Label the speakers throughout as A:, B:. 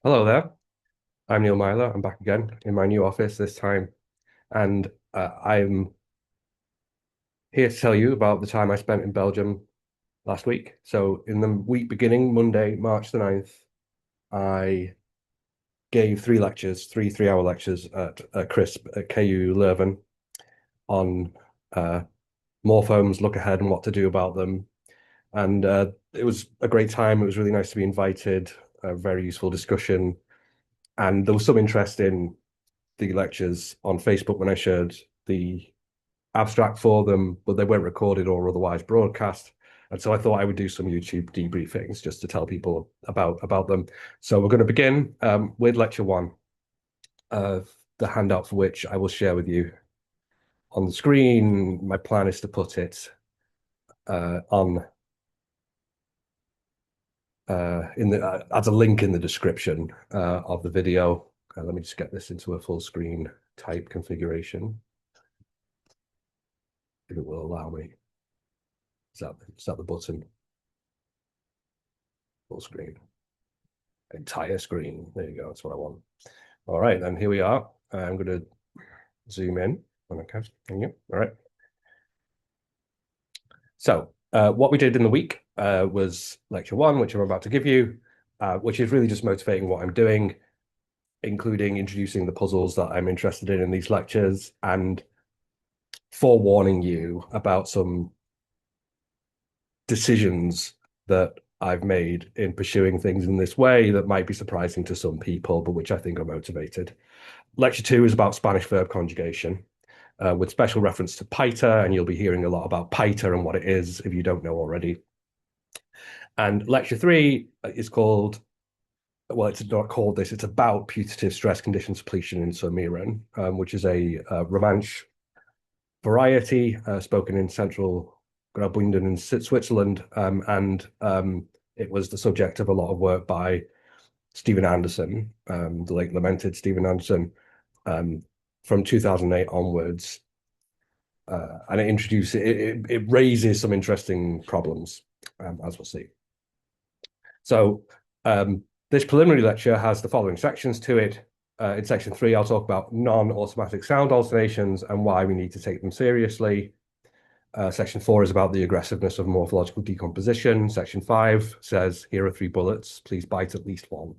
A: Hello there. I'm Neil Myler. I'm back again in my new office this time, and I'm here to tell you about the time I spent in Belgium last week. So, in the week beginning Monday, March the 9th, I gave three lectures, three-hour lectures at CRISP at KU Leuven on morphomes, look ahead, and what to do about them. And it was a great time. It was really nice to be invited, a very useful discussion, and there was some interest in the lectures on Facebook when I shared the abstract for them, but they weren't recorded or otherwise broadcast. And so I thought I would do some YouTube debriefings just to tell people about them. So we're going to begin with lecture one, the handout for which I will share with you on the screen. My plan is to put it on in the as a link in the description of the video. Let me just get this into a full screen type configuration, if it will allow me. Is that the button? Full screen. Entire screen. There you go. That's what I want. All right, then here we are. I'm going to zoom in when I can. All right. So what we did in the week was lecture one, which I'm about to give you, which is really just motivating what I'm doing, including introducing the puzzles that I'm interested in these lectures and forewarning you about some decisions that I've made in pursuing things in this way that might be surprising to some people, but which I think are motivated. Lecture two is about Spanish verb conjugation, with special reference to paiter, and you'll be hearing a lot about paiter and what it is if you don't know already. And lecture three is called, well, it's not called this, it's about putative stress condition suppletion in Surmieren, which is a Romansh variety spoken in central Graubünden in Switzerland, and it was the subject of a lot of work by Stephen Anderson, the late lamented Stephen Anderson, from 2008 onwards, and it raises some interesting problems, as we'll see. So this preliminary lecture has the following sections to it. In section three, I'll talk about non-automatic sound alternations and why we need to take them seriously. Section four is about the aggressiveness of morphological decomposition. Section five says, here are three bullets, please bite at least one.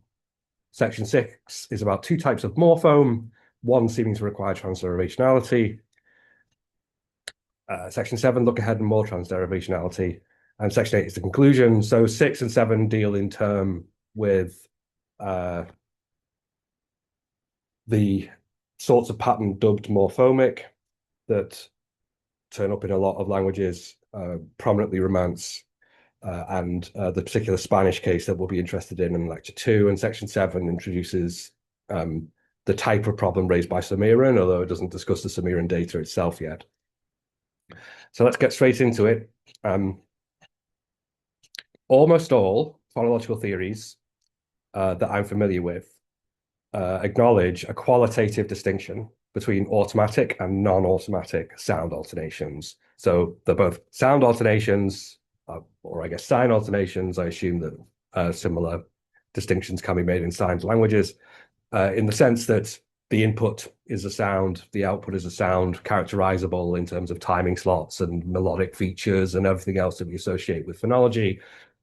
A: Section six is about two types of morphome, one seeming to require transderivationality. Section seven, look ahead and more transderivationality. And section eight is the conclusion. So 6 and 7 deal in turn with the sorts of pattern dubbed morphomic that turn up in a lot of languages, prominently Romance, and the particular Spanish case that we'll be interested in lecture two. And section 7 introduces the type of problem raised by Surmieren, although it doesn't discuss the Surmieren data itself yet. So let's get straight into it. Almost all phonological theories that I'm familiar with acknowledge a qualitative distinction between automatic and non-automatic sound alternations. So they're both sound alternations, or I guess sign alternations. I assume that similar distinctions can be made in signed languages, in the sense that the input is a sound, the output is a sound, characterizable in terms of timing slots and melodic features and everything else that we associate with phonology.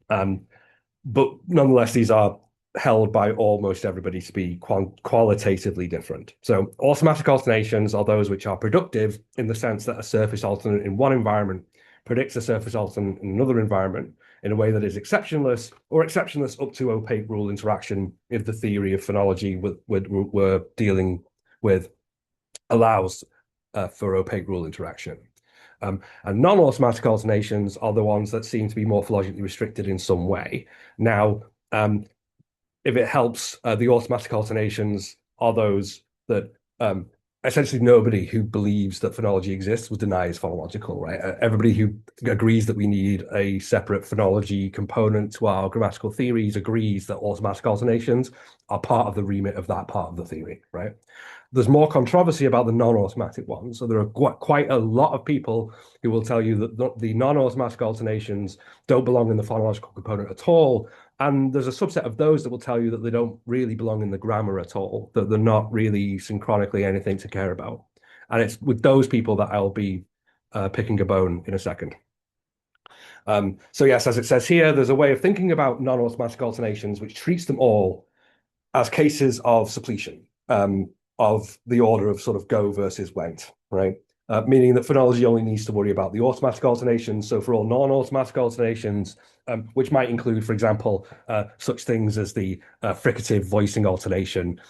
A: But nonetheless, these are held by almost everybody to be qualitatively different. So automatic alternations are those which are productive in the sense that a surface alternate in one environment predicts a surface alternate in another environment in a way that is exceptionless, or exceptionless up to opaque rule interaction if the theory of phonology we're dealing with allows for opaque rule interaction. And non-automatic alternations are the ones that seem to be morphologically restricted in some way. Now, if it helps, the automatic alternations are those that essentially nobody who believes that phonology exists would deny is phonological, right? Everybody who agrees that we need a separate phonology component to our grammatical theories agrees that automatic alternations are part of the remit of that part of the theory, right? There's more controversy about the non-automatic ones. So there are quite a lot of people who will tell you that the non-automatic alternations don't belong in the phonological component at all, And there's a subset of those that will tell you that they don't really belong in the grammar at all, that they're not really synchronically anything to care about. And it's with those people that I'll be picking a bone in a second. So yes, as it says here, there's a way of thinking about non-automatic alternations which treats them all as cases of suppletion, of the order of sort of go versus went, right? Meaning that phonology only needs to worry about the automatic alternations. So for all non-automatic alternations, which might include, for example, such things as the fricative voicing alternation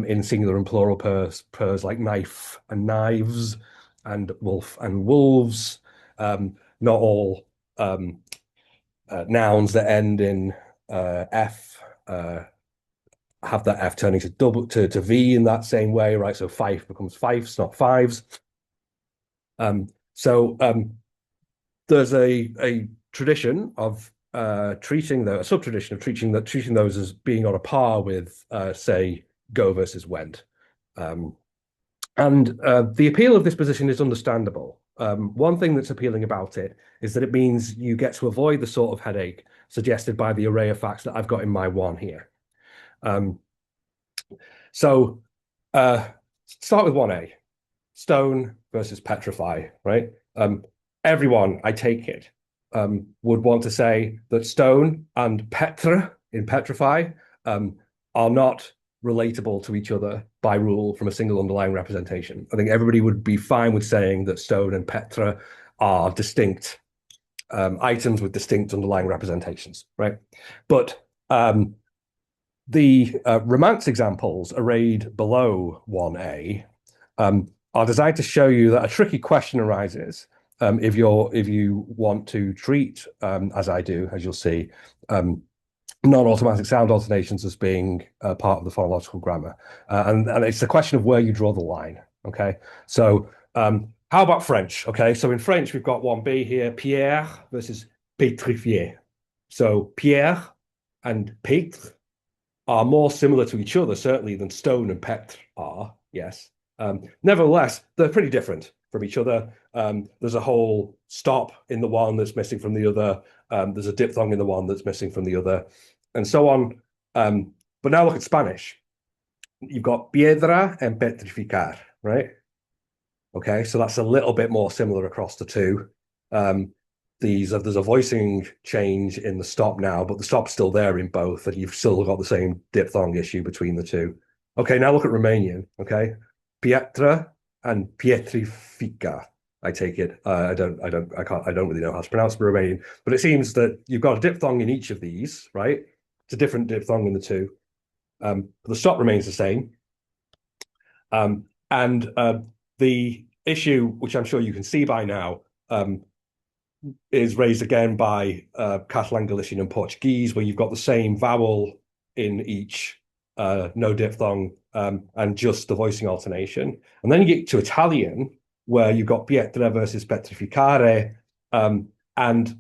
A: in singular and plural pairs like knife and knives and wolf and wolves. Not all nouns that end in F have that F turning to V in that same way, right? So fife becomes fifes, not fives. So there's a tradition of treating a sub-tradition of treating those as being on a par with, say, go versus went. And the appeal of this position is understandable. One thing that's appealing about it is that it means you get to avoid the sort of headache suggested by the array of facts that I've got in my one here. So start with 1A, stone versus petrify, right? Everyone, I take it, would want to say that stone and petre in petrify are not relatable to each other by rule from a single underlying representation. I think everybody would be fine with saying that stone and petre are distinct items with distinct underlying representations, right? But the romance examples arrayed below 1A are designed to show you that a tricky question arises if you want to treat, as I do, as you'll see, non-automatic sound alternations as being part of the phonological grammar. And it's a question of where you draw the line, okay? So how about French, okay? So in French, we've got 1B here, pierre versus pétrifié. So pierre and pétre are more similar to each other, certainly, than stone and petre are, yes. Nevertheless, they're pretty different from each other. There's a whole stop in the one that's missing from the other. There's a diphthong in the one that's missing from the other, and so on. But now look at Spanish. You've got piedra and petrificar, right? Okay, so that's a little bit more similar across the two. There's a voicing change in the stop now, but the stop's still there in both, and you've still got the same diphthong issue between the two. Okay, now look at Romanian, okay? Pietra and pietrifica, I take it. I don't really know how to pronounce Romanian, but it seems that you've got a diphthong in each of these, right? It's a different diphthong in the two. But the stop remains the same. And the issue, which I'm sure you can see by now, is raised again by Catalan, Galician, and Portuguese, where you've got the same vowel in each, no diphthong, and just the voicing alternation. And then you get to Italian, where you've got pietra versus petrificare, and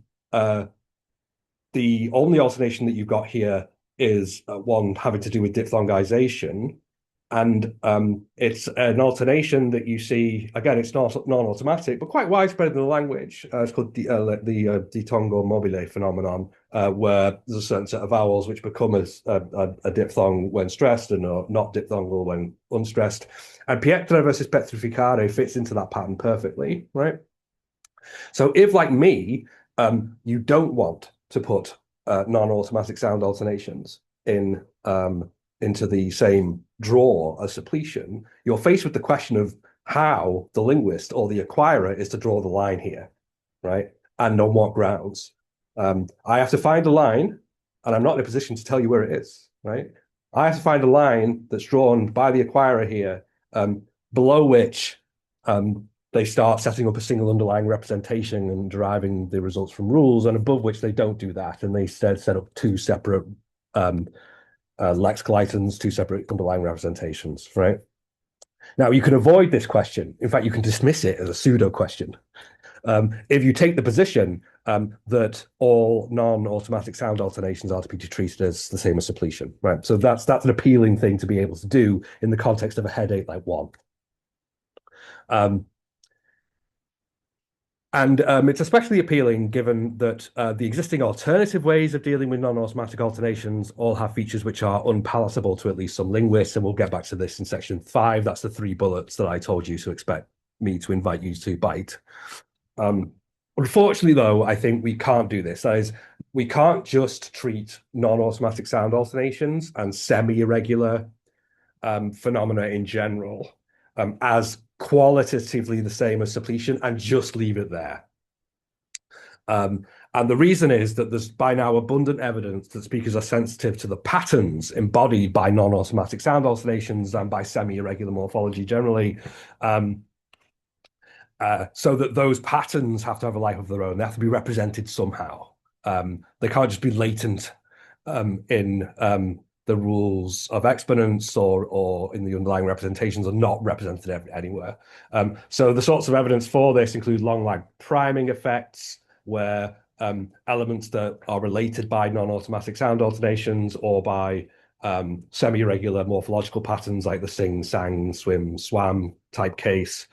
A: the only alternation that you've got here is one having to do with diphthongization. And it's an alternation that you see, again, it's not non-automatic, but quite widespread in the language. It's called the ditongo mobile phenomenon, where there's a certain set of vowels which become a diphthong when stressed and are not diphthongal when unstressed. And pietra versus petrificare fits into that pattern perfectly, right? So if, like me, you don't want to put non-automatic sound alternations into the same drawer as suppletion, you're faced with the question of how the linguist or the acquirer is to draw the line here, right? And on what grounds. I have to find a line, and I'm not in a position to tell you where it is, right? I have to find a line that's drawn by the acquirer here, below which they start setting up a single underlying representation and deriving the results from rules, and above which they don't do that, and they instead set up two separate lexical items, two separate underlying representations, right? Now, you can avoid this question. In fact, you can dismiss it as a pseudo question. If you take the position that all non-automatic sound alternations are to be treated as the same as suppletion, right? So that's an appealing thing to be able to do in the context of a headache like one. And it's especially appealing given that the existing alternative ways of dealing with non-automatic alternations all have features which are unpalatable to at least some linguists, and we'll get back to this in section 5. That's the 3 bullets that I told you to expect me to invite you to bite. Unfortunately, though, I think we can't do this. That is, we can't just treat non-automatic sound alternations and semi-irregular phenomena in general as qualitatively the same as suppletion and just leave it there. And the reason is that there's by now abundant evidence that speakers are sensitive to the patterns embodied by non-automatic sound alternations and by semi-irregular morphology generally. So that those patterns have to have a life of their own. They have to be represented somehow. They can't just be latent in the rules of exponence or in the underlying representations are not represented anywhere. So the sorts of evidence for this include long lag priming effects, where elements that are related by non-automatic sound alternations or by semi-irregular morphological patterns like the sing, sang, swim, swam type case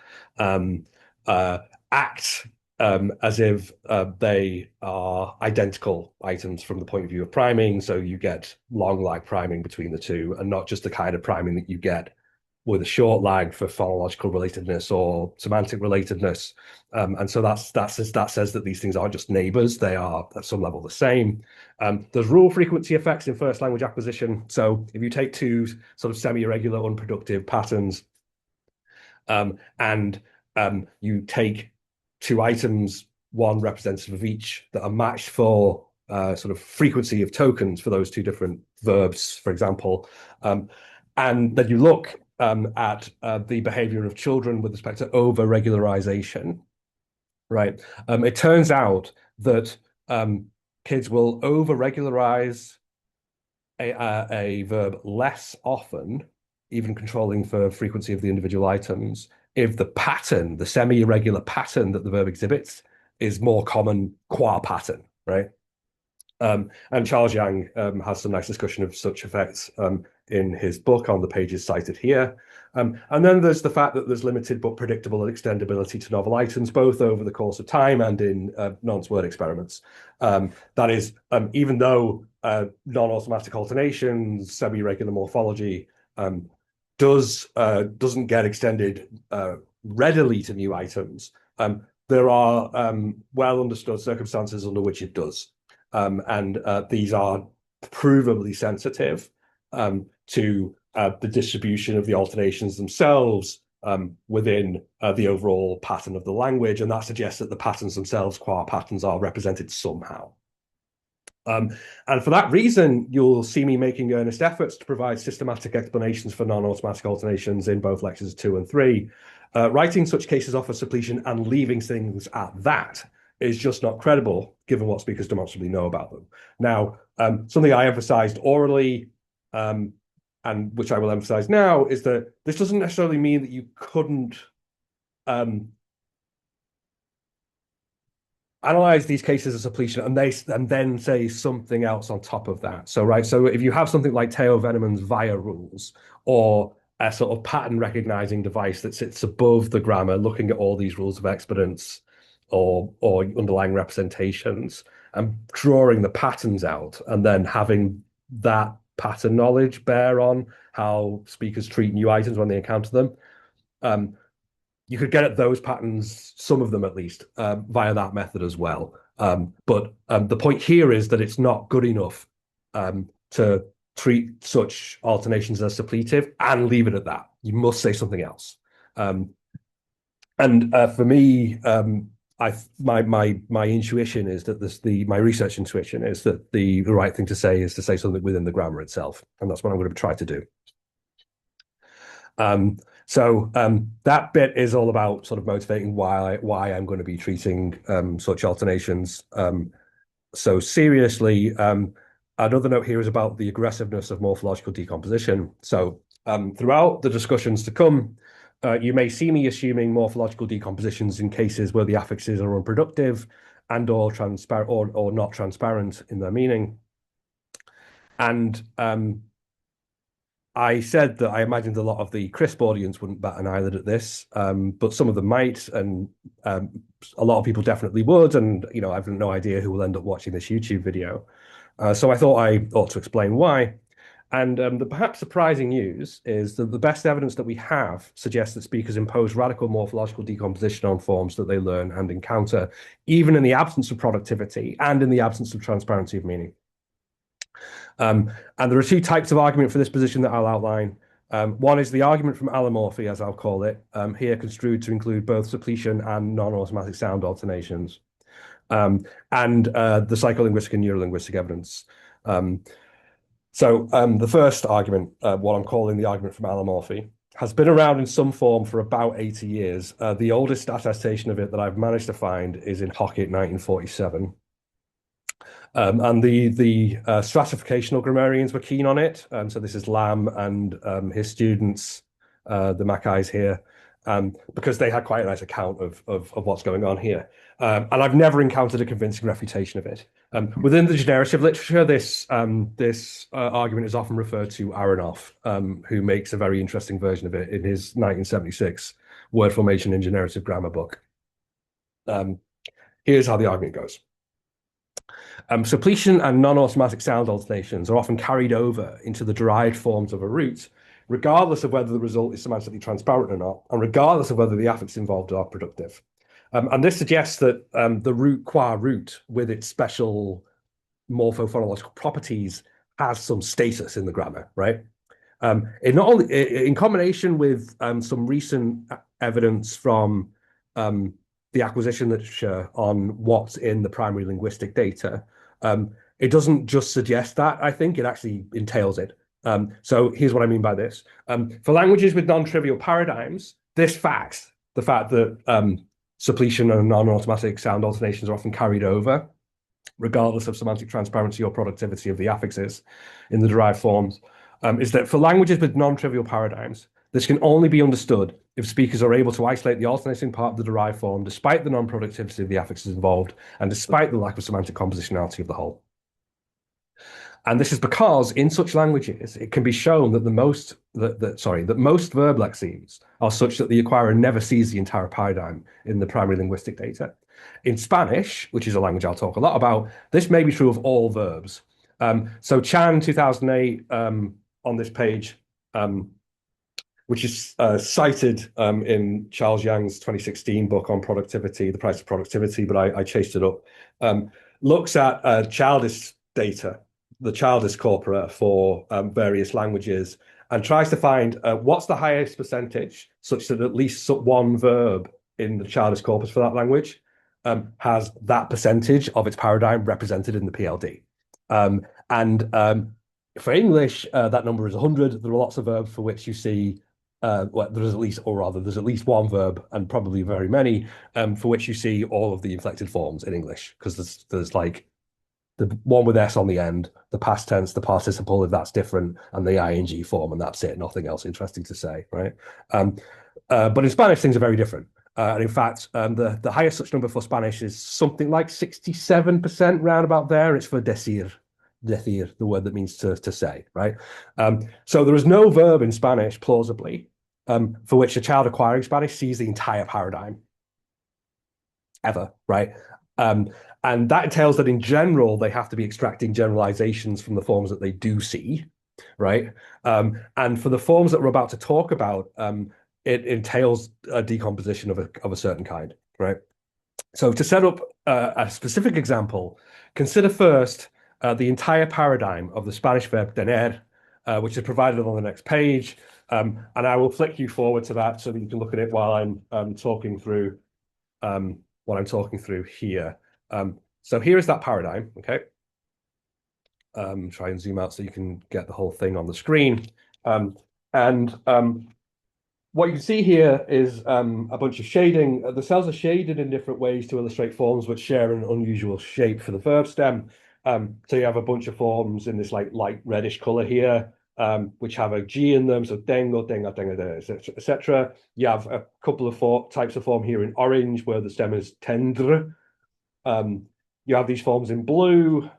A: act as if they are identical items from the point of view of priming. So you get long lag priming between the two, and not just the kind of priming that you get with a short lag for phonological relatedness or semantic relatedness. And so that says that these things aren't just neighbors, they are at some level the same. There's rule frequency effects in first language acquisition. So if you take two sort of semi-irregular, unproductive patterns and you take two items, one representative of each, that are matched for sort of frequency of tokens for those two different verbs, for example. And then you look at the behavior of children with respect to over-regularization, right? It turns out that kids will over-regularize a verb less often, even controlling for frequency of the individual items, if the pattern, the semi-irregular pattern that the verb exhibits is more common qua pattern, right? And Charles Yang has some nice discussion of such effects in his book on the pages cited here. And then there's the fact that there's limited but predictable extendability to novel items, both over the course of time and in nonce word experiments. That is, even though non-automatic alternations, semi-regular morphology doesn't get extended readily to new items, there are well understood circumstances under which it does. And these are provably sensitive to the distribution of the alternations themselves within the overall pattern of the language. And that suggests that the patterns themselves, qua patterns, are represented somehow. And for that reason, you'll see me making earnest efforts to provide systematic explanations for non-automatic alternations in both lectures 2 and 3. Writing such cases off as suppletion and leaving things at that is just not credible, given what speakers demonstrably know about them. Now, something I emphasized orally, and which I will emphasize now, is that this doesn't necessarily mean that you couldn't analyze these cases as suppletion and then say something else on top of that. So, right, so if you have something like Theo Veneman's VIA rules, or a sort of pattern recognizing device that sits above the grammar, looking at all these rules of exponence or underlying representations and drawing the patterns out, and then having that pattern knowledge bear on how speakers treat new items when they encounter them, you could get at those patterns, some of them at least, via that method as well. But the point here is that it's not good enough to treat such alternations as suppletive and leave it at that. You must say something else. And for me, my intuition is that my research intuition is that the right thing to say is to say something within the grammar itself, and that's what I'm going to try to do. So that bit is all about sort of motivating why I'm going to be treating such alternations so seriously. Another note here is about the aggressiveness of morphological decomposition. So throughout the discussions to come, you may see me assuming morphological decompositions in cases where the affixes are unproductive and or transparent or not transparent in their meaning. And I said that I imagined a lot of the CRISP audience wouldn't bat an eyelid at this, but some of them might, and a lot of people definitely would. And I've no idea who will end up watching this YouTube video. So I thought I ought to explain why. And the perhaps surprising news is that the best evidence that we have suggests that speakers impose radical morphological decomposition on forms that they learn and encounter, even in the absence of productivity and in the absence of transparency of meaning. And there are two types of argument for this position that I'll outline. One is the argument from allomorphy, as I'll call it, here construed to include both suppletion and non-automatic sound alternations, and the psycholinguistic and neurolinguistic evidence. The first argument, what I'm calling the argument from allomorphy, has been around in some form for about 80 years. The oldest attestation of it that I've managed to find is in Hockett, 1947. And the stratificational grammarians were keen on it. So this is Lamb and his students, the Mackays here, because they had quite a nice account of what's going on here. And I've never encountered a convincing refutation of it. Within the generative literature, this argument is often referred to Aronoff, who makes a very interesting version of it in his 1976 Word Formation in Generative Grammar book. Here's how the argument goes. Suppletion and non-automatic sound alternations are often carried over into the derived forms of a root, regardless of whether the result is semantically transparent or not, and regardless of whether the affixes involved are productive. And this suggests that the root qua root, with its special morphophonological properties, has some status in the grammar, right? It not only in combination with some recent evidence from the acquisition literature on what's in the primary linguistic data, it doesn't just suggest that, I think, it actually entails it. So here's what I mean by this. For languages with non-trivial paradigms, the fact that suppletion and non-automatic sound alternations are often carried over, regardless of semantic transparency or productivity of the affixes in the derived forms, is that for languages with non-trivial paradigms, this can only be understood if speakers are able to isolate the alternating part of the derived form, despite the non-productivity of the affixes involved, and despite the lack of semantic compositionality of the whole. And this is because in such languages, it can be shown that most verb lexemes are such that the acquirer never sees the entire paradigm in the primary linguistic data. In Spanish, which is a language I'll talk a lot about, this may be true of all verbs. So Chan, 2008, on this page, which is cited in Charles Yang's 2016 book on productivity, The Price of Productivity, but I chased it up, looks at Chaldis data, the Chaldis corpora for various languages, and tries to find what's the highest percentage such that at least one verb in the Chaldis corpus for that language has that percentage of its paradigm represented in the PLD. For English, that number is 100. There are lots of verbs for which you see there's at least one verb, and probably very many, for which you see all of the inflected forms in English, because there's like the one with S on the end, the past tense, the participle, if that's different, and the ing form, and that's it. Nothing else interesting to say, right? But in Spanish, things are very different. And in fact, the highest such number for Spanish is something like 67%, round about there. It's for decir, the word that means to say, right? So there is no verb in Spanish, plausibly, for which a child acquiring Spanish sees the entire paradigm, ever, right? And that entails that in general, they have to be extracting generalizations from the forms that they do see, right? And for the forms that we're about to talk about, it entails a decomposition of a certain kind, right? So to set up a specific example, consider first the entire paradigm of the Spanish verb tener, which is provided on the next page. And I will flick you forward to that so that you can look at it while I'm talking through here. So here is that paradigm, okay? Try and zoom out so you can get the whole thing on the screen. What you can see here is a bunch of shading. The cells are shaded in different ways to illustrate forms which share an unusual shape for the verb stem. So you have a bunch of forms in this like light reddish color here, which have a G in them. So tengo, tenga, tenga, etc. You have a couple of types of form here in orange where the stem is tendre. You have these forms in blue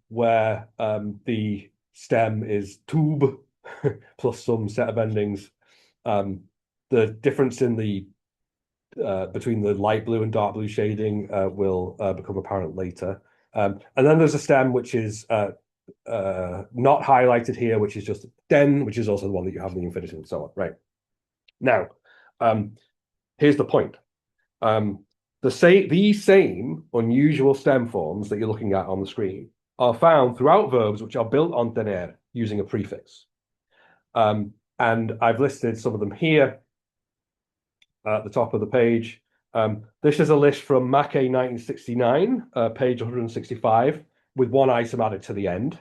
A: where the stem is tube. plus some set of endings. The difference in the between the light blue and dark blue shading will become apparent later. And then there's a stem which is not highlighted here, which is just den, which is also the one that you have in the infinitive and so on. Right. Now, here's the point. These same unusual stem forms that you're looking at on the screen are found throughout verbs which are built on tener using a prefix. And I've listed some of them here at the top of the page. This is a list from Mackay 1969, page 165, with one item added to the end.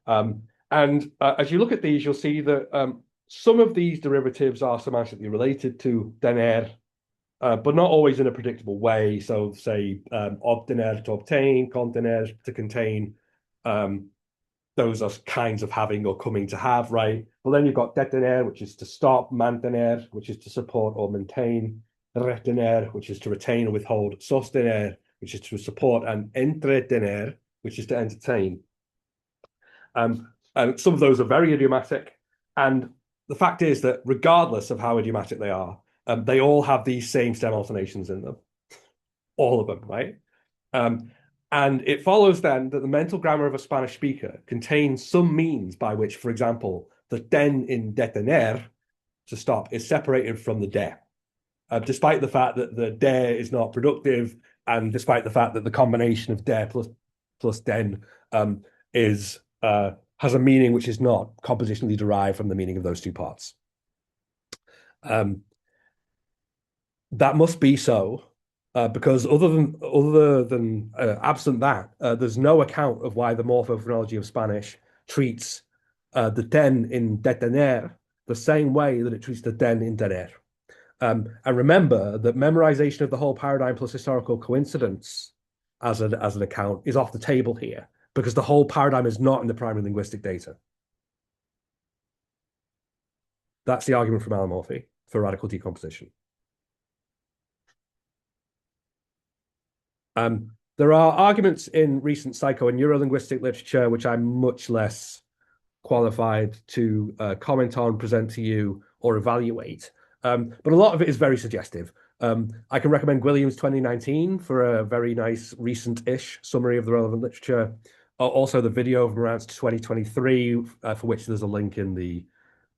A: As you look at these, you'll see that some of these derivatives are semantically related to tener, but not always in a predictable way. So say obtener to obtain, contener to contain. Those are kinds of having or coming to have, right? Well, then you've got detener, which is to stop, mantener, which is to support or maintain, retener, which is to retain or withhold, sostener, which is to support, and entretener, which is to entertain. And some of those are very idiomatic. And the fact is that regardless of how idiomatic they all have these same stem alternations in them. All of them, right? And it follows then that the mental grammar of a Spanish speaker contains some means by which, for example, the den in detener, to stop, is separated from the de, despite the fact that the de is not productive, and despite the fact that the combination of de plus den has a meaning which is not compositionally derived from the meaning of those two parts. That must be so. Because other than absent that, there's no account of why the morphophonology of Spanish treats the den in detener the same way that it treats the den in tener. And remember that memorization of the whole paradigm plus historical coincidence as an account is off the table here, because the whole paradigm is not in the primary linguistic data. That's the argument from allomorphy for radical decomposition. There are arguments in recent psycho and neurolinguistic literature which I'm much less qualified to comment on, present to you, or evaluate. But a lot of it is very suggestive. I can recommend Williams 2019 for a very nice recent-ish summary of the relevant literature. Also the video of Morant's 2023, for which there's a link in the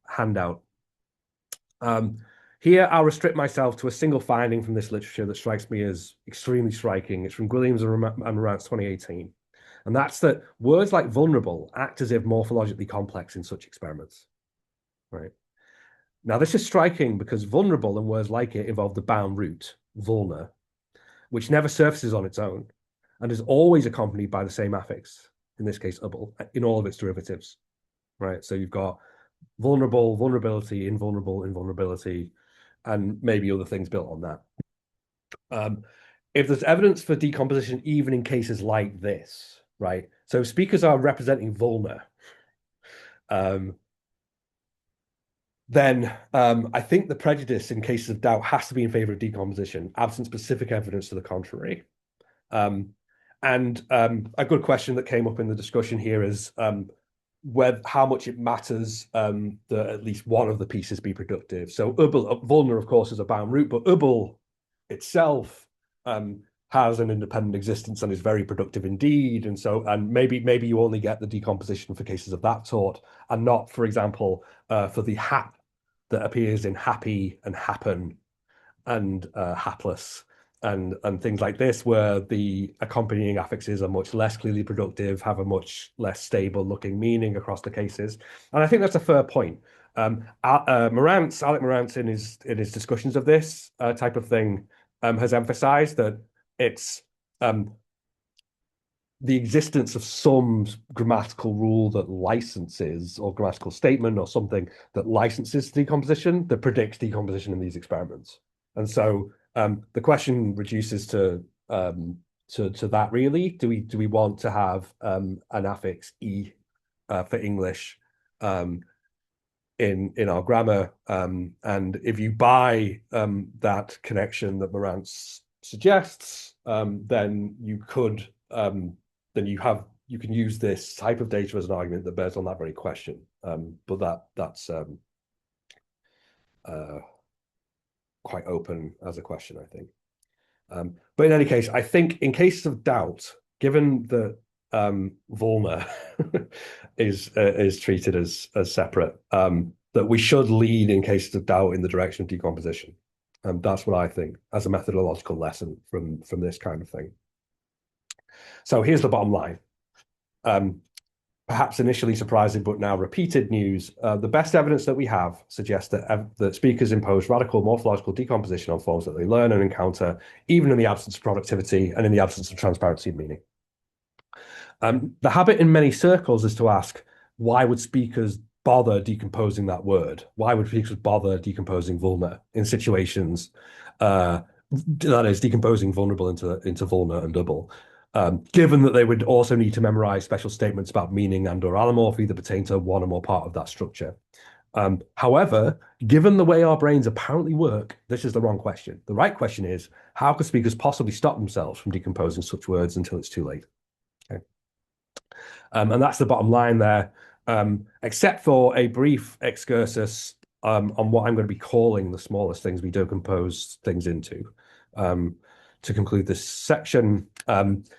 A: handout. Here, I'll restrict myself to a single finding from this literature that strikes me as extremely striking. It's from Williams and Morant's 2018. And that's that words like vulnerable act as if morphologically complex in such experiments. Right. Now, this is striking because vulnerable and words like it involve the bound root, vulner, which never surfaces on its own and is always accompanied by the same affix, in this case, ubble, in all of its derivatives. Right. So you've got vulnerable, vulnerability, invulnerable, invulnerability, and maybe other things built on that. If there's evidence for decomposition, even in cases like this, right? So if speakers are representing vulner, then I think the prejudice in cases of doubt has to be in favor of decomposition, absent specific evidence to the contrary. And a good question that came up in the discussion here is how much it matters that at least one of the pieces be productive. So vulner, of course, is a bound root, but ubble itself has an independent existence and is very productive indeed. And maybe you only get the decomposition for cases of that sort, and not, for example, for the hap that appears in happy and happen and hapless. And things like this, where the accompanying affixes are much less clearly productive, have a much less stable looking meaning across the cases. And I think that's a fair point. Alec Morantz in his discussions of this type of thing has emphasized that it's the existence of some grammatical rule that licenses, or grammatical statement or something that licenses decomposition, that predicts decomposition in these experiments. And so the question reduces to that really. Do we want to have an affix e for English in our grammar? And if you buy that connection that Morantz suggests, then you can use this type of data as an argument that bears on that very question. But that's quite open as a question, I think. But in any case, I think in cases of doubt, given that Volmer is treated as separate, that we should lead in cases of doubt in the direction of decomposition. That's what I think as a methodological lesson from this kind of thing. So here's the bottom line. Perhaps initially surprising, but now repeated news. The best evidence that we have suggests that speakers impose radical morphological decomposition on forms that they learn and encounter, even in the absence of productivity and in the absence of transparency of meaning. The habit in many circles is to ask, why would speakers bother decomposing that word? Why would speakers bother decomposing vulna in situations that is decomposing vulnerable into vulna and double? Given that they would also need to memorize special statements about meaning and or allomorphy that pertain to one or more part of that structure. However, given the way our brains apparently work, this is the wrong question. The right question is, how could speakers possibly stop themselves from decomposing such words until it's too late? Okay. And that's the bottom line there, except for a brief excursus on what I'm going to be calling the smallest things we decompose things into. To conclude this section.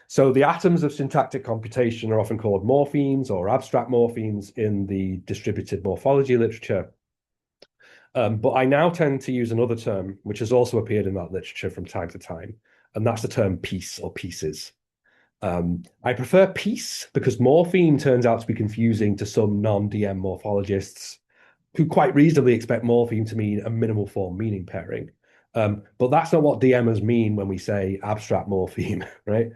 A: So the atoms of syntactic computation are often called morphemes or abstract morphemes in the distributed morphology literature. But I now tend to use another term, which has also appeared in that literature from time to time, and that's the term piece or pieces. I prefer piece because morpheme turns out to be confusing to some non-DM morphologists who quite reasonably expect morpheme to mean a minimal form meaning pairing. But that's not what DMers mean when we say abstract morpheme, right?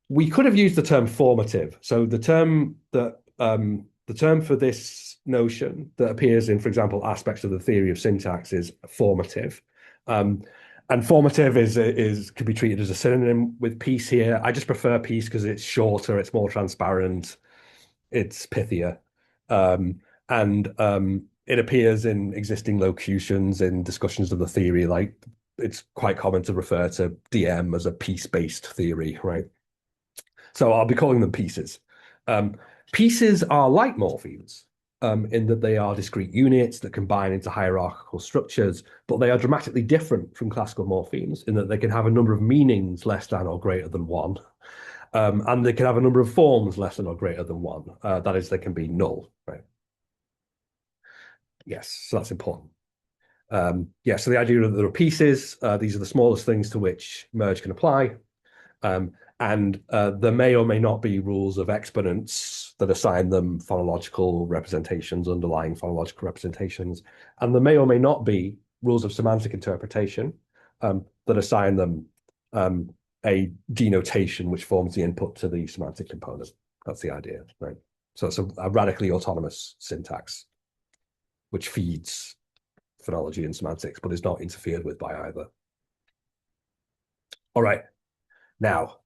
A: We could have used the term formative. So the term for this notion that appears in, for example, aspects of the theory of syntax is formative. And formative could be treated as a synonym with piece here. I just prefer piece because it's shorter, it's more transparent, it's pithier. It appears in existing locutions in discussions of the theory, like it's quite common to refer to DM as a piece-based theory, right? So I'll be calling them pieces. Pieces are like morphemes in that they are discrete units that combine into hierarchical structures, but they are dramatically different from classical morphemes in that they can have a number of meanings less than or greater than one. And they can have a number of forms less than or greater than one. That is, they can be null, right? Yes, so that's important. Yeah, so the idea that there are pieces, these are the smallest things to which merge can apply. And there may or may not be rules of exponents that assign them phonological representations, underlying phonological representations. And there may or may not be rules of semantic interpretation that assign them a denotation which forms the input to the semantic component. That's the idea, right? So it's a radically autonomous syntax which feeds phonology and semantics, but is not interfered with by either. All right, now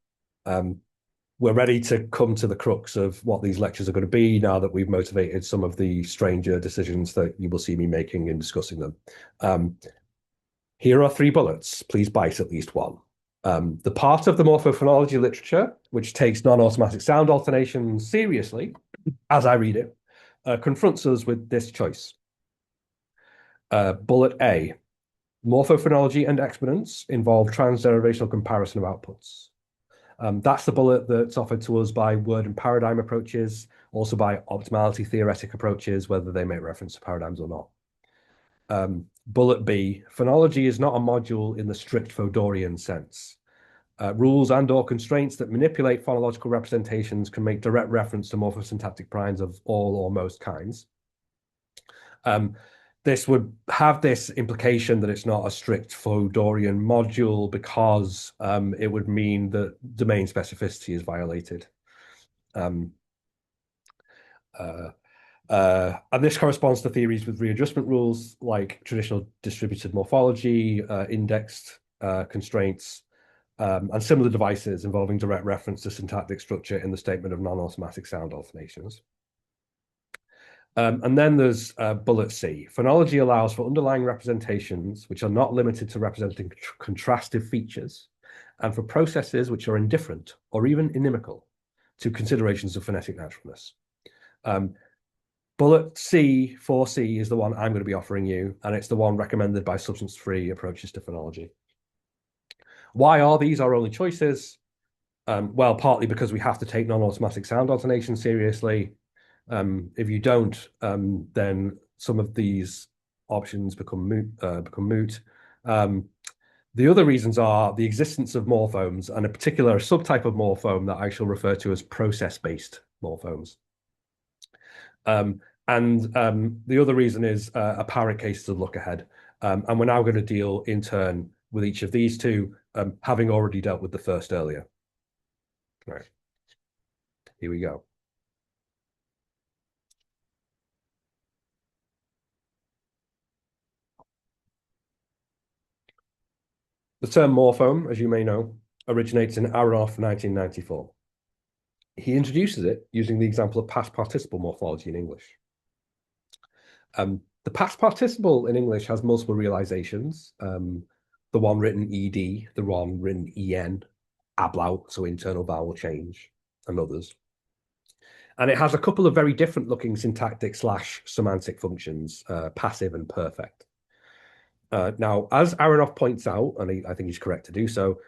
A: we're ready to come to the crux of what these lectures are going to be now that we've motivated some of the stranger decisions that you will see me making in discussing them. Here are 3 bullets. Please bite at least one. The part of the morphophonology literature which takes non-automatic sound alternations seriously, as I read it, confronts us with this choice. Bullet A, morphophonology and exponents involve transderivational comparison of outputs. That's the bullet that's offered to us by word and paradigm approaches, also by optimality theoretic approaches, whether they make reference to paradigms or not. Bullet B, phonology is not a module in the strict Fodorian sense. Rules and or constraints that manipulate phonological representations can make direct reference to morphosyntactic primes of all or most kinds. This would have this implication that it's not a strict Fodorian module because it would mean that domain specificity is violated. And this corresponds to theories with readjustment rules like traditional distributed morphology, indexed constraints, and similar devices involving direct reference to syntactic structure in the statement of non-automatic sound alternations. And then there's bullet C. Phonology allows for underlying representations which are not limited to representing contrastive features and for processes which are indifferent or even inimical to considerations of phonetic naturalness. Bullet C, 4C, is the one I'm going to be offering you, and it's the one recommended by substance-free approaches to phonology. Why are these our only choices? Well, partly because we have to take non-automatic sound alternation seriously. If you don't, then some of these options become moot. The other reasons are the existence of morphomes, and in particular a subtype of morphome that I shall refer to as process-based morphomes. The other reason is apparent cases of look ahead. And we're now going to deal in turn with each of these two, having already dealt with the first earlier. All right, here we go. The term morphome, as you may know, originates in Aronoff 1994. He introduces it using the example of past participle morphology in English. The past participle in English has multiple realizations. The one written ed, the one written en, ablaut, so internal vowel change, and others. And it has a couple of very different looking syntactic / semantic functions, passive and perfect. Now, as Aronoff points out, and I think he's correct to do so,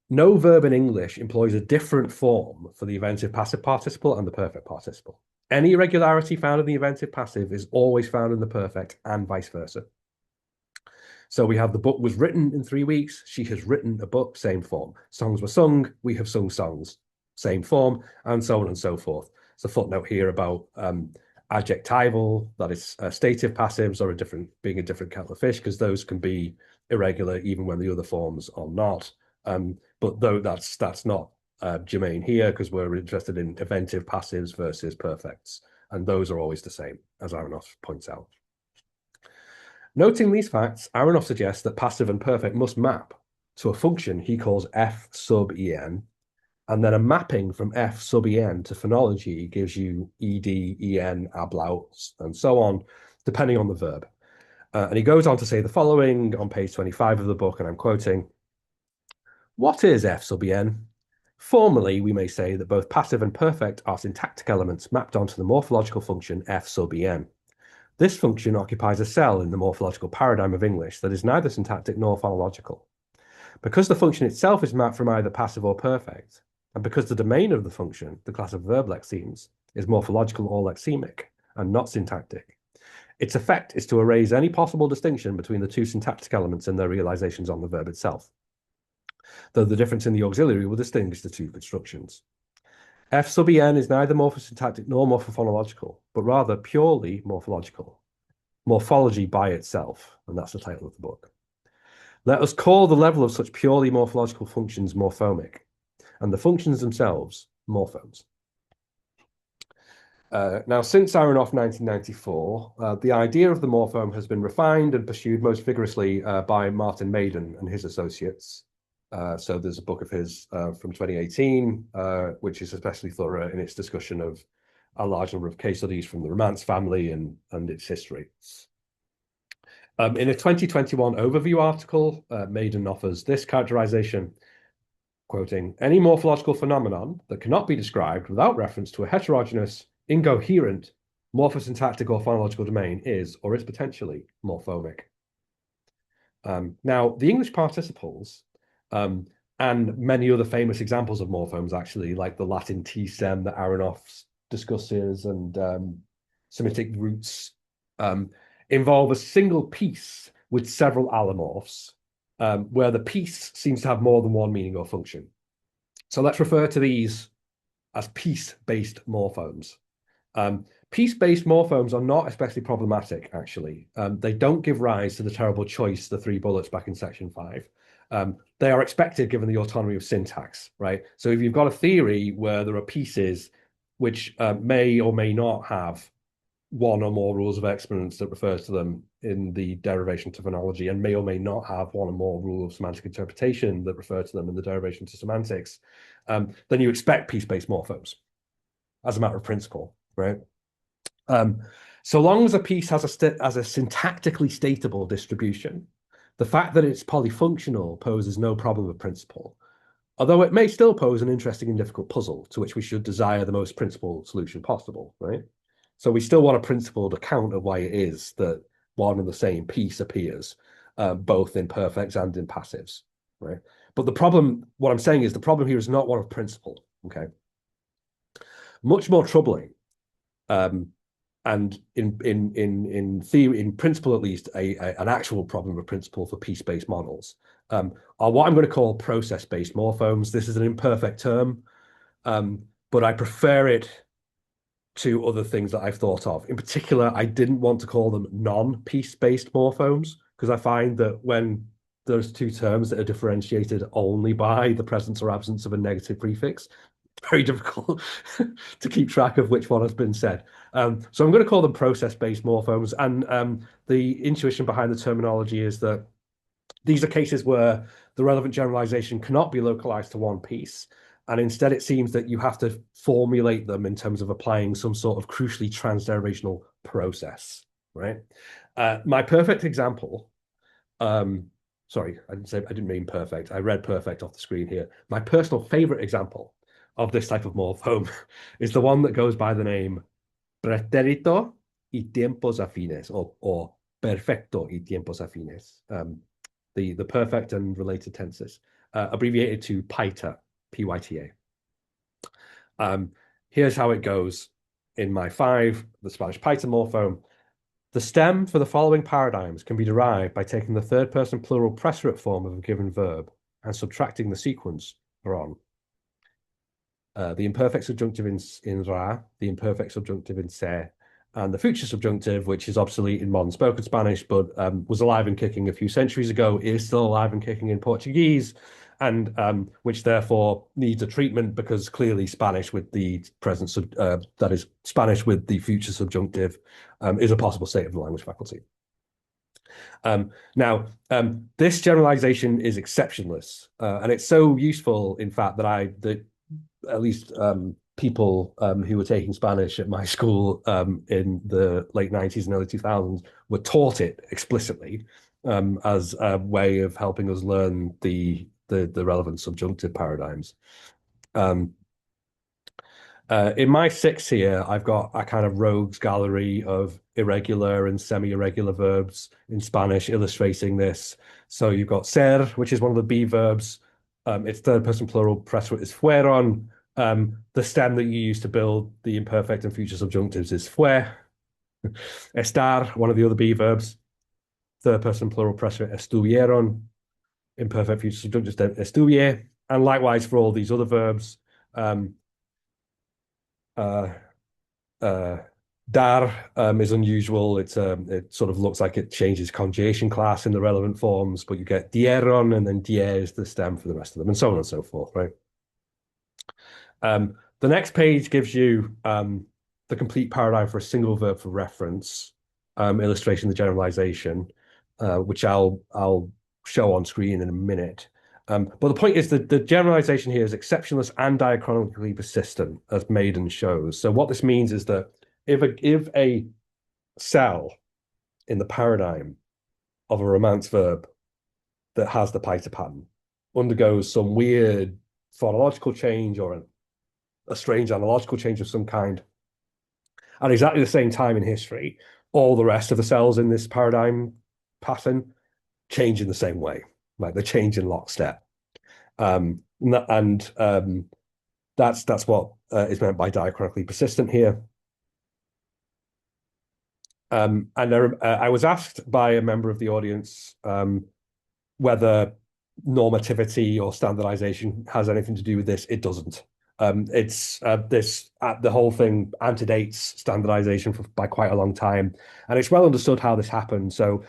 A: no verb in English employs a different form for the eventive passive participle and the perfect participle. Any irregularity found in the eventive passive is always found in the perfect and vice versa. So we have the book was written in 3 weeks. She has written a book, same form. Songs were sung. We have sung songs, same form, and so on and so forth. There's a footnote here about adjectival, that is stative passives, or being a different kettle of fish, because those can be irregular even when the other forms are not. But though that's not germane here, because we're interested in eventive passives versus perfects, and those are always the same, as Aronoff points out. Noting these facts, Aronoff suggests that passive and perfect must map to a function he calls f sub en, and then a mapping from f sub en to phonology gives you ed, en, ablaut, and so on, depending on the verb. And he goes on to say the following on page 25 of the book, and I'm quoting, "What is f sub en? Formally, we may say that both passive and perfect are syntactic elements mapped onto the morphological function f sub en. This function occupies a cell in the morphological paradigm of English that is neither syntactic nor phonological. Because the function itself is mapped from either passive or perfect, and because the domain of the function, the class of verb lexemes, is morphological or lexemic and not syntactic, its effect is to erase any possible distinction between the two syntactic elements and their realizations on the verb itself, though the difference in the auxiliary will distinguish the two constructions. F sub en is neither morphosyntactic nor morphophonological, but rather purely morphological. Morphology by itself, and that's the title of the book. Let us call the level of such purely morphological functions morphomic, and the functions themselves morphomes." Now, since Aronoff 1994, the idea of the morphome has been refined and pursued most vigorously by Martin Maiden and his associates. So there's a book of his from 2018, which is especially thorough in its discussion of a large number of case studies from the Romance family and its history. In a 2021 overview article, Maiden offers this characterization, quoting, "Any morphological phenomenon that cannot be described without reference to a heterogeneous, incoherent, morphosyntactic or phonological domain is, or is potentially, morphomic." Now, the English participles and many other famous examples of morphomes, actually, like the Latin T stem that Aronoff discusses and Semitic roots, involve a single piece with several allomorphs, where the piece seems to have more than one meaning or function. So let's refer to these as piece-based morphomes. Piece-based morphomes are not especially problematic, actually. They don't give rise to the terrible choice, the 3 bullets back in section 5. They are expected given the autonomy of syntax, right? So if you've got a theory where there are pieces which may or may not have one or more rules of exponence that refers to them in the derivation to phonology, and may or may not have one or more rules of semantic interpretation that refer to them in the derivation to semantics, then you expect piece-based morphomes as a matter of principle, right? So long as a piece has a syntactically statable distribution, the fact that it's polyfunctional poses no problem of principle, although it may still pose an interesting and difficult puzzle to which we should desire the most principled solution possible, right? So we still want a principled account of why it is that one and the same piece appears, both in perfects and in passives, right? But the problem, what I'm saying is the problem here is not one of principle, okay? Much more troubling, and in theory, in principle at least, an actual problem of principle for piece-based models are what I'm going to call process-based morphomes. This is an imperfect term, but I prefer it to other things that I've thought of. In particular, I didn't want to call them non-piece-based morphomes because I find that when there's two terms that are differentiated only by the presence or absence of a negative prefix, it's very difficult to keep track of which one has been said. So I'm going to call them process-based morphomes. And the intuition behind the terminology is that these are cases where the relevant generalization cannot be localized to one piece. And instead, it seems that you have to formulate them in terms of applying some sort of crucially transderivational process, right? My perfect example, sorry, I didn't mean perfect. I read perfect off the screen here. My personal favorite example of this type of morphome is the one that goes by the name pretérito y tiempos afines, or perfecto y tiempos afines, the perfect and related tenses, abbreviated to PYTA, P-Y-T-A. Here's how it goes in my 5, the Spanish PYTA morphome. The stem for the following paradigms can be derived by taking the third person plural preterite form of a given verb and subtracting the sequence on. The imperfect subjunctive in ra, the imperfect subjunctive in se, and the future subjunctive, which is obsolete in modern spoken Spanish, but was alive and kicking a few centuries ago, is still alive and kicking in Portuguese, and which therefore needs a treatment because clearly Spanish with the presence of, that is, Spanish with the future subjunctive is a possible state of the language faculty. Now, this generalization is exceptionless, and it's so useful, in fact, that at least people who were taking Spanish at my school in the late 90s and early 2000s were taught it explicitly as a way of helping us learn the relevant subjunctive paradigms. In my 6 here, I've got a kind of rogues gallery of irregular and semi-irregular verbs in Spanish illustrating this. So you've got ser, which is one of the be verbs. Its third person plural preterite is fueron. The stem that you use to build the imperfect and future subjunctives is fue. Estar, one of the other be verbs. Third person plural preterite estuvieron. Imperfect future subjunctive estuvier. And likewise for all these other verbs. Dar is unusual. It sort of looks like it changes conjugation class in the relevant forms, but you get dieron and then die is the stem for the rest of them, and so on and so forth, right? The next page gives you the complete paradigm for a single verb for reference, illustrating the generalization, which I'll show on screen in a minute. But the point is that the generalization here is exceptionless and diachronically persistent, as Maiden shows. So what this means is that if a cell in the paradigm of a Romance verb that has the PYTA pattern undergoes some weird phonological change or a strange analogical change of some kind, at exactly the same time in history, all the rest of the cells in this paradigm pattern change in the same way. Like they change in lockstep, and that's what is meant by diachronically persistent here. And I was asked by a member of the audience whether normativity or standardization has anything to do with this. It doesn't. It's the whole thing antedates standardization by quite a long time, and it's well understood how this happened. So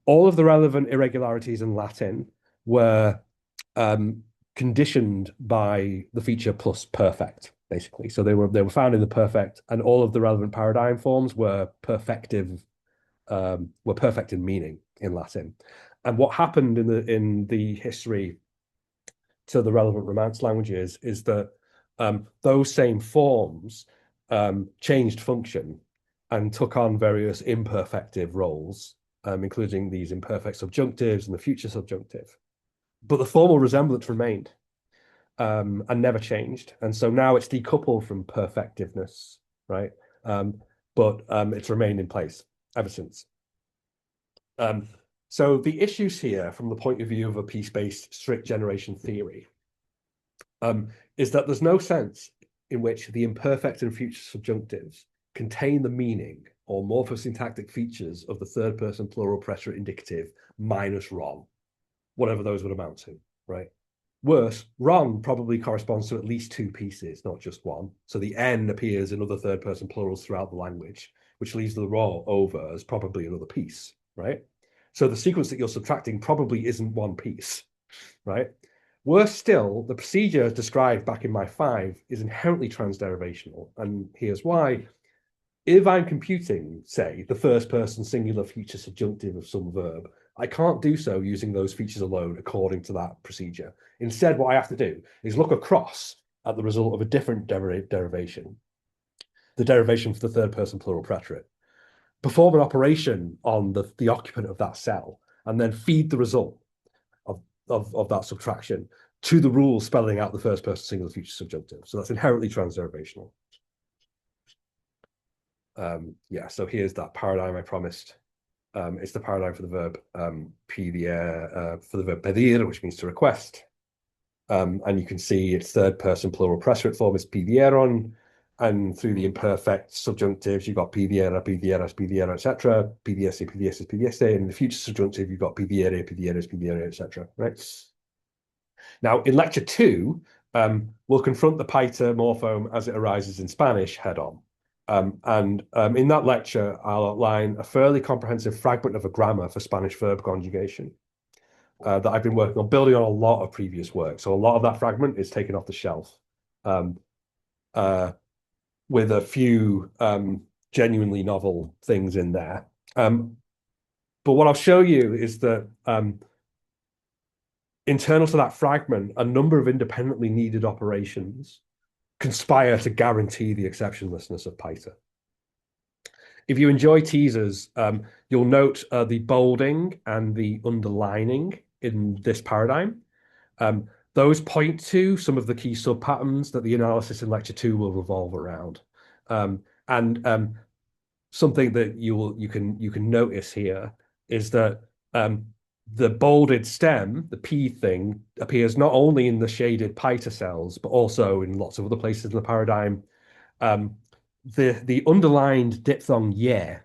A: all of the relevant irregularities in Latin were conditioned by the feature plus perfect, basically. So they were found in the perfect, and all of the relevant paradigm forms were perfective, were perfect in meaning in Latin. And what happened in the history to the relevant Romance languages is that those same forms changed function and took on various imperfective roles, including these imperfect subjunctives and the future subjunctive. But the formal resemblance remained and never changed. And so now it's decoupled from perfectiveness, right? but it's remained in place ever since. So the issues here, from the point of view of a piece-based strict generation theory, is that there's no sense in which the imperfect and future subjunctives contain the meaning or morphosyntactic features of the third person plural preterite indicative minus wrong, whatever those would amount to, right? Worse, wrong probably corresponds to at least two pieces, not just one. So the N appears in other third person plurals throughout the language, which leaves the raw over as probably another piece, right? So the sequence that you're subtracting probably isn't one piece, right? Worse still, the procedure described back in my 5 is inherently transderivational. And here's why. If I'm computing, say, the first person singular future subjunctive of some verb, I can't do so using those features alone according to that procedure. Instead, what I have to do is look across at the result of a different derivation, the derivation for the third person plural preterite, perform an operation on the occupant of that cell, and then feed the result of that subtraction to the rule spelling out the first person singular future subjunctive. So that's inherently transderivational. Yeah, so here's that paradigm I promised. It's the paradigm for the verb for the verb pedir, which means to request. And you can see its third person plural preterite form is pidieron, and through the imperfect subjunctives, you've got pidiera, pidieras, pidiera, etc. Pidiese, pidieses, pidiese, and in the future subjunctive, you've got pidiere, pidieres, pidiere, etc. Right? Now, in lecture 2, we'll confront the paita morphome as it arises in Spanish head on. In that lecture, I'll outline a fairly comprehensive fragment of a grammar for Spanish verb conjugation that I've been working on, building on a lot of previous work. So a lot of that fragment is taken off the shelf with a few genuinely novel things in there. But what I'll show you is that internal to that fragment, a number of independently needed operations conspire to guarantee the exceptionlessness of paita. If you enjoy teasers, you'll note the bolding and the underlining in this paradigm. Those point to some of the key subpatterns that the analysis in lecture 2 will revolve around. Something that you can notice here is that the bolded stem, the P thing, appears not only in the shaded paita cells, but also in lots of other places in the paradigm. The underlined diphthong ye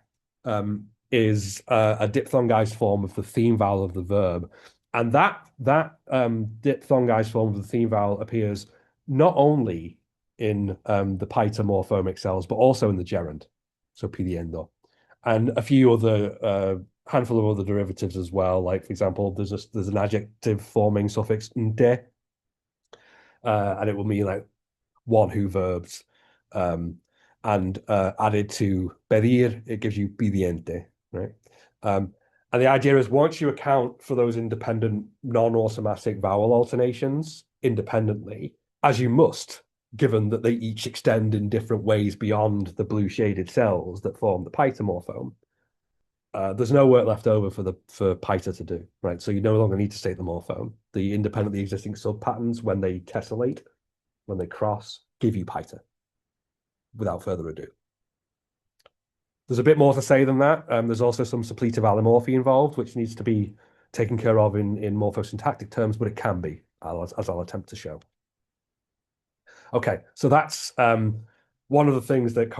A: is a diphthongized form of the theme vowel of the verb. And that diphthongized form of the theme vowel appears not only in the paita morphomic cells, but also in the gerund, so pidiendo, and a few other handful of other derivatives as well. Like, for example, there's an adjective forming suffix nte, and it will mean like one who verbs. And added to pedir, it gives you pidiente, right? And the idea is once you account for those independent non-automatic vowel alternations independently, as you must, given that they each extend in different ways beyond the blue shaded cells that form the paita morphome, there's no work left over for paita to do, right? So you no longer need to state the morphome. The independently existing subpatterns, when they tessellate, when they cross, give you paita without further ado. There's a bit more to say than that. There's also some suppletive allomorphy involved, which needs to be taken care of in morphosyntactic terms, but it can be, as I'll attempt to show. Okay, so that's one of the things that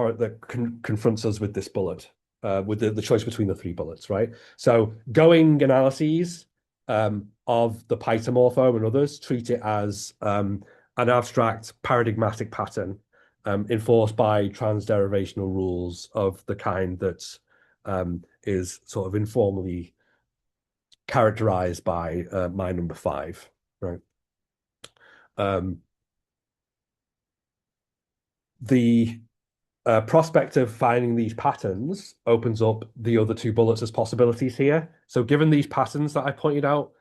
A: confronts us with this bullet, with the choice between the 3 bullets, right? So going analyses of the paita morphome and others treat it as an abstract paradigmatic pattern enforced by transderivational rules of the kind that is sort of informally characterized by my number 5, right? The prospect of finding these patterns opens up the other 2 bullets as possibilities here. So given these patterns that I pointed out,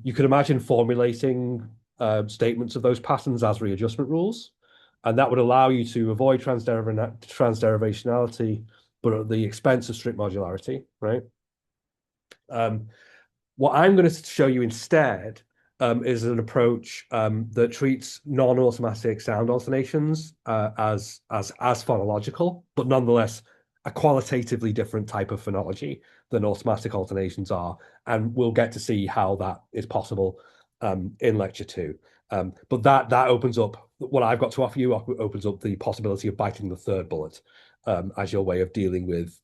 A: you could imagine formulating statements of those patterns as readjustment rules. And that would allow you to avoid transderivationality, but at the expense of strict modularity, right? What I'm going to show you instead is an approach that treats non-automatic sound alternations as phonological, but nonetheless a qualitatively different type of phonology than automatic alternations are. And we'll get to see how that is possible in lecture 2. But that opens up what I've got to offer you, opens up the possibility of biting the third bullet as your way of dealing with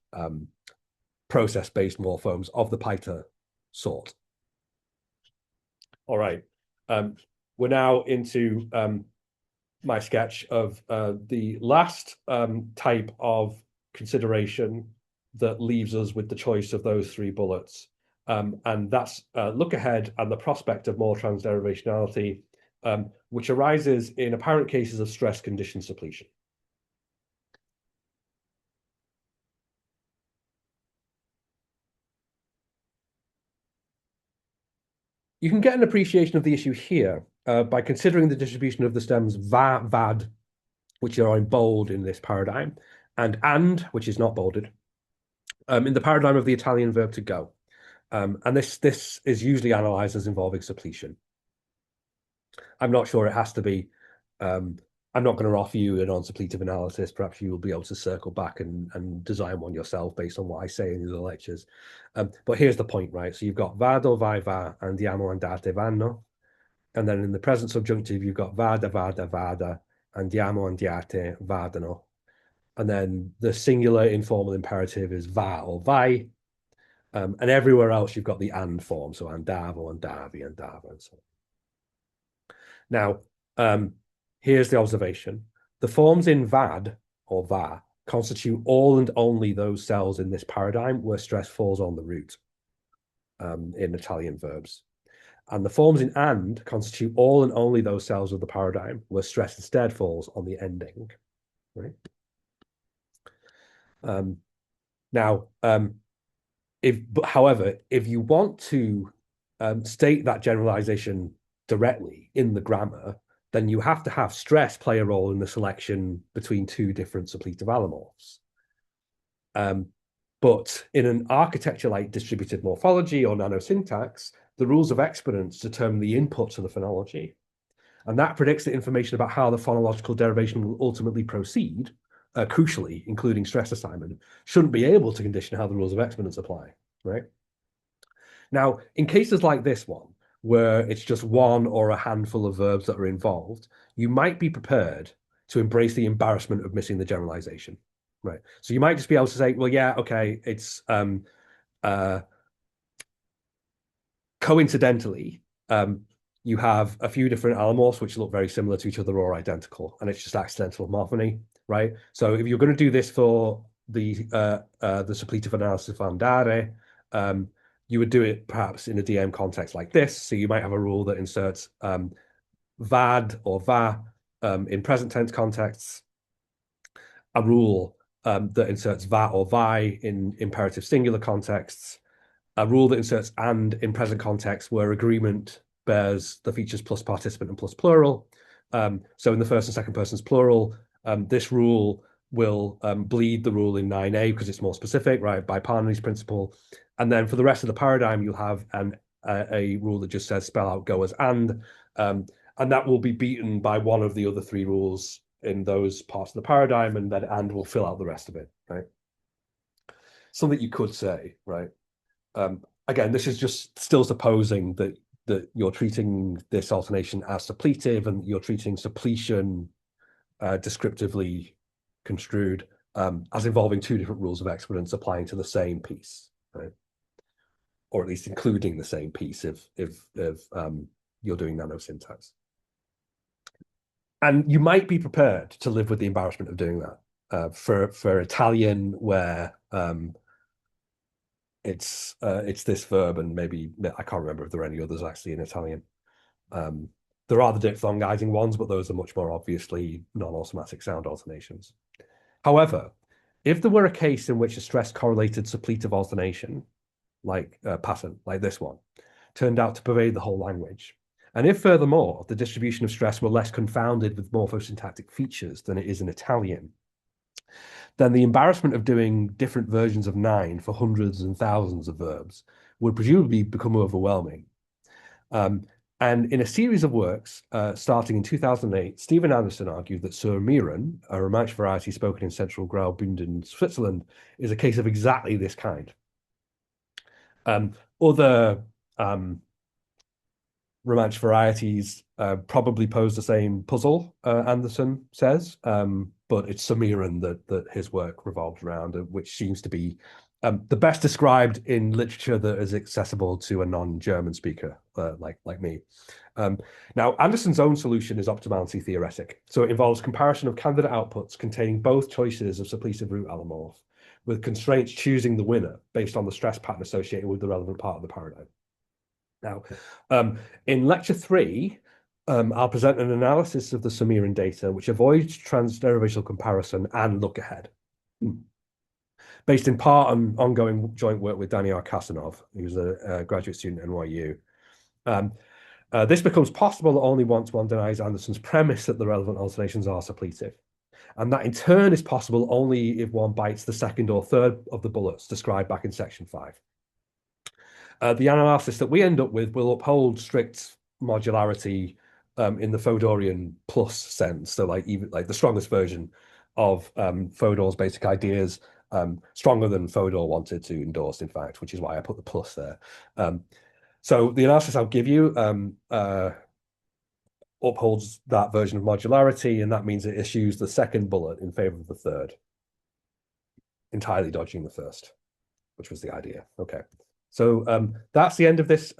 A: process-based morphomes of the Piter sort. All right. We're now into my sketch of the last type of consideration that leaves us with the choice of those 3 bullets. And that's look ahead and the prospect of more transderivationality, which arises in apparent cases of stress condition suppletion. You can get an appreciation of the issue here by considering the distribution of the stems va, vad, which are in bold in this paradigm, and, which is not bolded, in the paradigm of the Italian verb to go. And this is usually analyzed as involving suppletion. I'm not sure it has to be. I'm not going to offer you a non-suppletive analysis. Perhaps you will be able to circle back and design one yourself based on what I say in the lectures. But here's the point, right? So you've got vado, vai, va, andiamo, andate, vanno. And then in the present subjunctive, you've got vada, vada, vada, andiamo, andiate, vadano. And then the singular informal imperative is va or vai. And everywhere else, you've got the and form. So andavo, andavi, andava, and so on. Now, here's the observation. The forms in vad or va constitute all and only those cells in this paradigm where stress falls on the root in Italian verbs. And the forms in and constitute all and only those cells of the paradigm where stress instead falls on the ending. Right? However, if you want to state that generalization directly in the grammar, then you have to have stress play a role in the selection between 2 different suppletive allomorphs. But in an architecture-like distributed morphology or nanosyntax, the rules of exponence determine the input to the phonology. And that predicts the information about how the phonological derivation will ultimately proceed, crucially, including stress assignment, shouldn't be able to condition how the rules of exponence apply, right? Now, in cases like this one, where it's just one or a handful of verbs that are involved, you might be prepared to embrace the embarrassment of missing the generalization, right? So you might just be able to say, well, yeah, okay, it's coincidentally, you have a few different allomorphs which look very similar to each other or identical, and it's just accidental morphony, right? So if you're going to do this for the suppletive analysis of andare, you would do it perhaps in a DM context like this. So you might have a rule that inserts vad or va in present tense contexts, a rule that inserts va or vai in imperative singular contexts, a rule that inserts and in present context where agreement bears the features plus participant and plus plural. So in the first and second persons plural, this rule will bleed the rule in 9a because it's more specific, right, by Parnelli's principle. And then for the rest of the paradigm, you'll have a rule that just says spell out go as and that will be beaten by one of the other 3 rules in those parts of the paradigm, and then and will fill out the rest of it, right? Something you could say, right? Again, this is just still supposing that you're treating this alternation as suppletive and you're treating suppletion descriptively construed as involving 2 different rules of exponence applying to the same piece, right? Or at least including the same piece if you're doing nanosyntax. And you might be prepared to live with the embarrassment of doing that for Italian, where it's this verb, and maybe I can't remember if there are any others actually in Italian. There are the diphthongizing ones, but those are much more obviously non-automatic sound alternations. However, if there were a case in which a stress-correlated suppletive alternation, like pattern, like this one, turned out to pervade the whole language, and if furthermore the distribution of stress were less confounded with morphosyntactic features than it is in Italian, then the embarrassment of doing different versions of 9 for hundreds and thousands of verbs would presumably become overwhelming. And in a series of works, starting in 2008, Stephen Anderson argued that Surmieren, a Romansh variety spoken in central Graubünden, Switzerland, is a case of exactly this kind. Other Romansh varieties probably pose the same puzzle, Anderson says, but it's Surmieren that his work revolved around, which seems to be the best described in literature that is accessible to a non-German speaker like me. Now, Anderson's own solution is optimality theoretic. So it involves comparison of candidate outputs containing both choices of suppletive root allomorph, with constraints choosing the winner based on the stress pattern associated with the relevant part of the paradigm. Now, in lecture 3, I'll present an analysis of the Surmieren data, which avoids transderivational comparison and look ahead, based in part on ongoing joint work with Daniel Kasanov, who's a graduate student at NYU. This becomes possible only once one denies Anderson's premise that the relevant alternations are suppletive. And that in turn is possible only if one bites the second or third of the bullets described back in section 5. The analysis that we end up with will uphold strict modularity in the Fodorian plus sense. So even the strongest version of Fodor's basic ideas, stronger than Fodor wanted to endorse, in fact, which is why I put the plus there. So the analysis I'll give you upholds that version of modularity, and that means it issues the second bullet in favor of the third, entirely dodging the first, which was the idea. Okay. So that's the end of this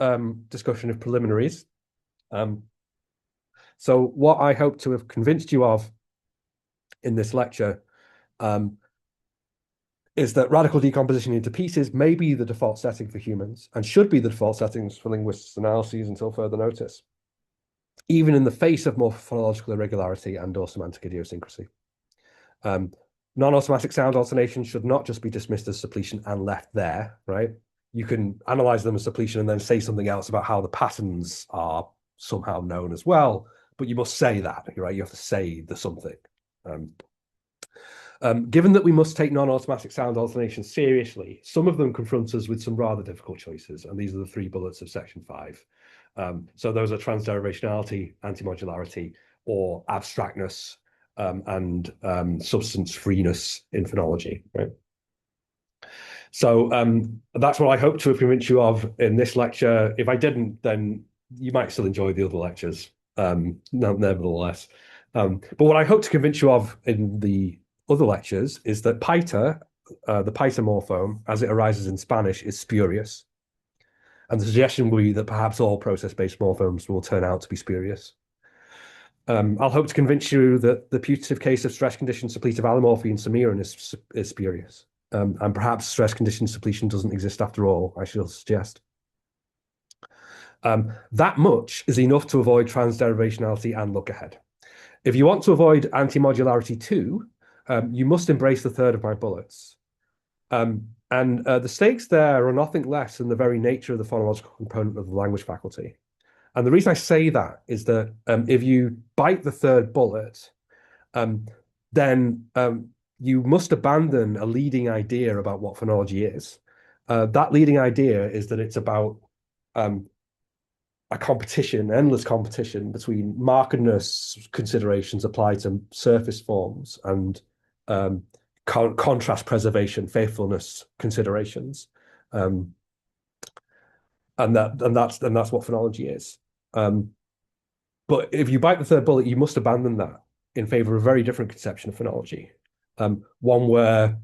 A: discussion of preliminaries. So what I hope to have convinced you of in this lecture is that radical decomposition into pieces may be the default setting for humans and should be the default settings for linguists' analyses until further notice, even in the face of morphological irregularity and/or semantic idiosyncrasy. Non-automatic sound alternation should not just be dismissed as suppletion and left there, right? You can analyze them as suppletion and then say something else about how the patterns are somehow known as well, but you must say that, right? You have to say the something. Given that we must take non-automatic sound alternation seriously, some of them confront us with some rather difficult choices, and these are the 3 bullets of section 5. So those are transderivationality, antimodularity, or abstractness and substance freeness in phonology, right? So that's what I hope to have convinced you of in this lecture. If I didn't, then you might still enjoy the other lectures, nevertheless. But what I hope to convince you of in the other lectures is that paita, the paita morphome, as it arises in Spanish, is spurious. And the suggestion will be that perhaps all process-based morphomes will turn out to be spurious. I'll hope to convince you that the putative case of stress-conditioned suppletive allomorphy in Surmieren is spurious. And perhaps stress-conditioned suppletion doesn't exist after all, I shall suggest. That much is enough to avoid transderivationality and look ahead. If you want to avoid antimodularity too, you must embrace the third of my bullets. And the stakes there are nothing less than the very nature of the phonological component of the language faculty. And the reason I say that is that if you bite the third bullet, then you must abandon a leading idea about what phonology is. That leading idea is that it's about a competition, endless competition between markedness considerations applied to surface forms and contrast preservation, faithfulness considerations, and that's what phonology is. But if you bite the third bullet, you must abandon that in favor of a very different conception of phonology, one where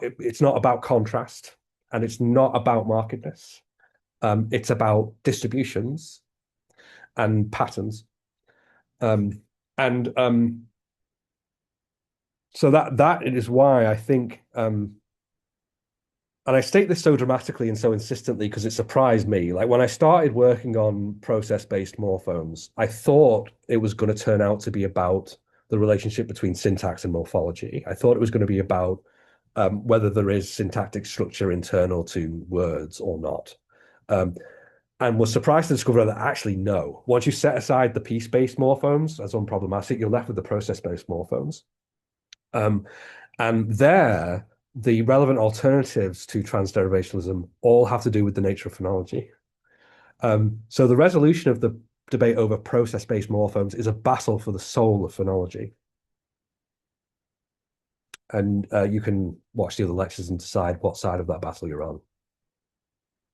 A: it's not about contrast and it's not about markedness. It's about distributions and patterns, so that is why I think, and I state this so dramatically and so insistently because it surprised me. Like when I started working on process-based morphomes, I thought it was going to turn out to be about the relationship between syntax and morphology. I thought it was going to be about whether there is syntactic structure internal to words or not. And was surprised to discover that actually no. Once you set aside the piece-based morphomes as unproblematic, you're left with the process-based morphomes. And there, the relevant alternatives to transderivationalism all have to do with the nature of phonology. So the resolution of the debate over process-based morphomes is a battle for the soul of phonology. And you can watch the other lectures and decide what side of that battle you're on.